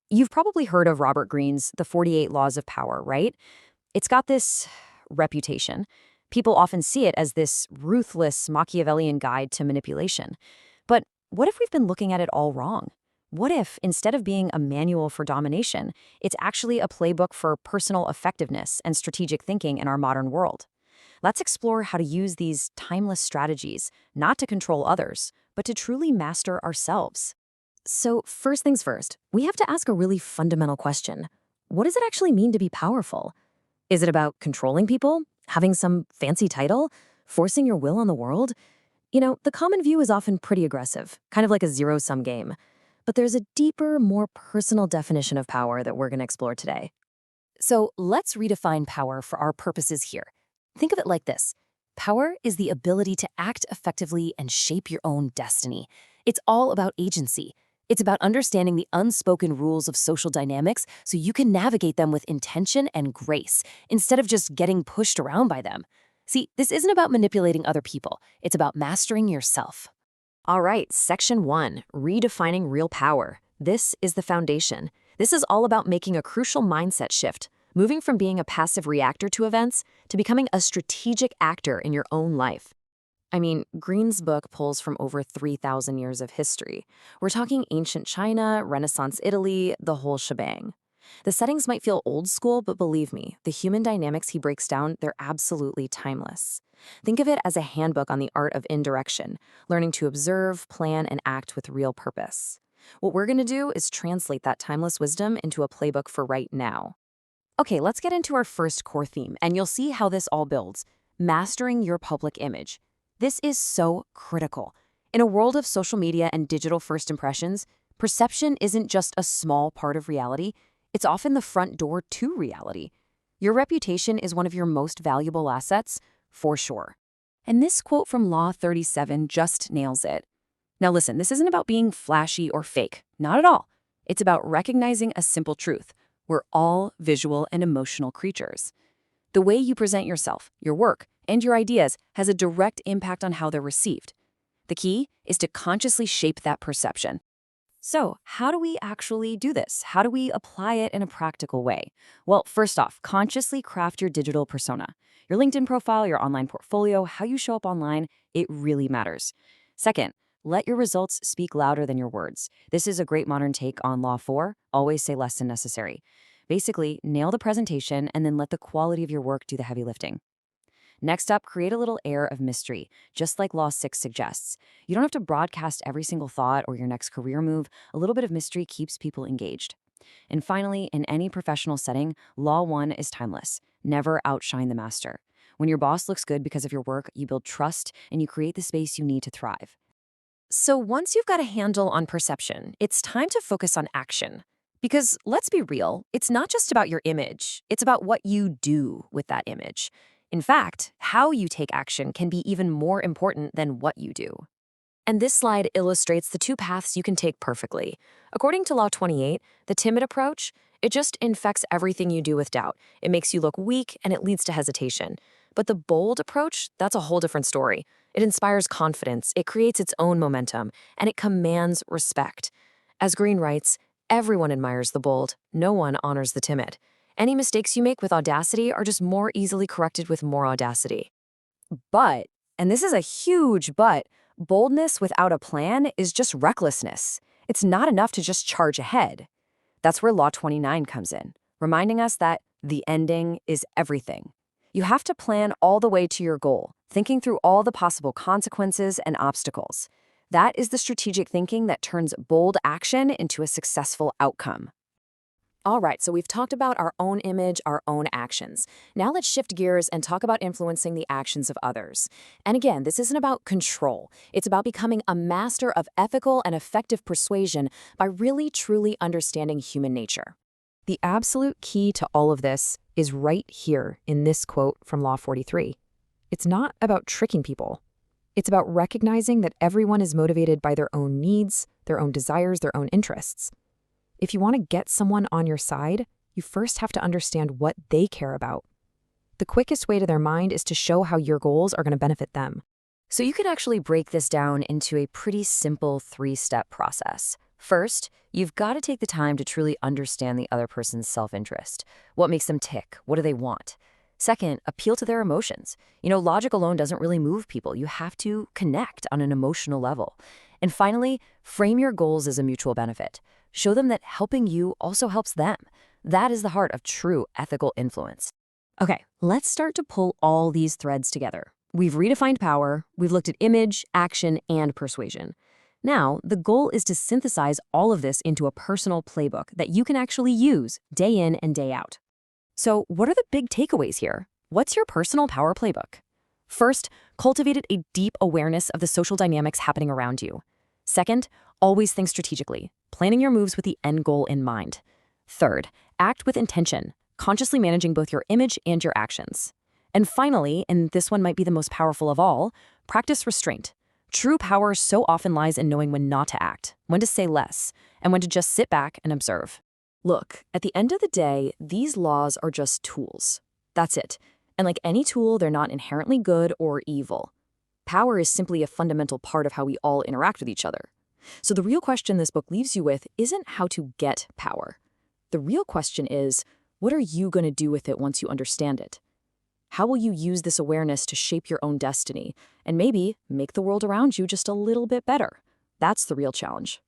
You've probably heard of Robert Greene's The 48 Laws of Power, right? It's got this reputation. People often see it as this ruthless Machiavellian guide to manipulation. But what if we've been looking at it all wrong? What if, instead of being a manual for domination, it's actually a playbook for personal effectiveness and strategic thinking in our modern world? Let's explore how to use these timeless strategies, not to control others, but to truly master ourselves. So, first things first, we have to ask a really fundamental question. What does it actually mean to be powerful? Is it about controlling people? Having some fancy title? Forcing your will on the world? The common view is often pretty aggressive, kind of like a zero-sum game. But there's a deeper, more personal definition of power that we're going to explore today. So let's redefine power for our purposes here. Think of it like this. Power is the ability to act effectively and shape your own destiny. It's all about agency. It's about understanding the unspoken rules of social dynamics so you can navigate them with intention and grace, instead of just getting pushed around by them. See, this isn't about manipulating other people. It's about mastering yourself. All right, Section 1, Redefining Real Power. This is the foundation. This is all about making a crucial mindset shift, moving from being a passive reactor to events to becoming a strategic actor in your own life. I mean, Greene's book pulls from over 3,000 years of history. We're talking ancient China, Renaissance Italy, the whole shebang. The settings might feel old school, but believe me, the human dynamics he breaks down, they're absolutely timeless. Think of it as a handbook on the art of indirection, learning to observe, plan, and act with real purpose. What we're going to do is translate that timeless wisdom into a playbook for right now. Okay, let's get into our first core theme, and you'll see how this all builds. Mastering your public image. This is so critical. In a world of social media and digital first impressions, perception isn't just a small part of reality, it's often the front door to reality. Your reputation is one of your most valuable assets, for sure. And this quote from Law 37 just nails it. Now listen, this isn't about being flashy or fake, not at all. It's about recognizing a simple truth. We're all visual and emotional creatures. The way you present yourself, your work, and your ideas has a direct impact on how they're received. The key is to consciously shape that perception. So, how do we actually do this? How do we apply it in a practical way? Well, first off, consciously craft your digital persona. Your LinkedIn profile, your online portfolio, how you show up online, it really matters. Second, let your results speak louder than your words. This is a great modern take on Law 4, always say less than necessary. Basically, nail the presentation and then let the quality of your work do the heavy lifting. Next up, create a little air of mystery, just like Law 6 suggests. You don't have to broadcast every single thought or your next career move. A little bit of mystery keeps people engaged. And finally, in any professional setting, Law 1 is timeless. Never outshine the master. When your boss looks good because of your work, you build trust and you create the space you need to thrive. So once you've got a handle on perception, it's time to focus on action. Because let's be real, it's not just about your image, it's about what you do with that image. In fact, how you take action can be even more important than what you do. And this slide illustrates the two paths you can take perfectly. According to Law 28, the timid approach, it just infects everything you do with doubt. It makes you look weak and it leads to hesitation. But the bold approach, that's a whole different story. It inspires confidence, it creates its own momentum, and it commands respect. As Greene writes, everyone admires the bold, no one honors the timid. Any mistakes you make with audacity are just more easily corrected with more audacity. But, and this is a huge but, boldness without a plan is just recklessness. It's not enough to just charge ahead. That's where Law 29 comes in, reminding us that the ending is everything. You have to plan all the way to your goal, thinking through all the possible consequences and obstacles. That is the strategic thinking that turns bold action into a successful outcome. All right, so we've talked about our own image, our own actions. Now let's shift gears and talk about influencing the actions of others. And again, this isn't about control. It's about becoming a master of ethical and effective persuasion by really, truly understanding human nature. The absolute key to all of this is right here in this quote from Law 43. It's not about tricking people. It's about recognizing that everyone is motivated by their own needs, their own desires, their own interests. If you want to get someone on your side, you first have to understand what they care about. The quickest way to their mind is to show how your goals are going to benefit them. So you can actually break this down into a pretty simple 3-step process. First, You've got to take the time to truly understand the other person's self-interest. What makes them tick? What do they want? Second, appeal to their emotions. Logic alone doesn't really move people. You have to connect on an emotional level. And finally, frame your goals as a mutual benefit. Show them that helping you also helps them. That is the heart of true ethical influence. Okay, let's start to pull all these threads together. We've redefined power, we've looked at image, action, and persuasion. Now, the goal is to synthesize all of this into a personal playbook that you can actually use day in and day out. So, what are the big takeaways here? What's your personal power playbook? First, cultivate a deep awareness of the social dynamics happening around you. Second, always think strategically, planning your moves with the end goal in mind. Third, act with intention, consciously managing both your image and your actions. And finally, and this one might be the most powerful of all, practice restraint. True power so often lies in knowing when not to act, when to say less, and when to just sit back and observe. Look, at the end of the day, these laws are just tools. That's it. And like any tool, they're not inherently good or evil. Power is simply a fundamental part of how we all interact with each other. So the real question this book leaves you with isn't how to get power. The real question is, what are you going to do with it once you understand it? How will you use this awareness to shape your own destiny and maybe make the world around you just a little bit better? That's the real challenge.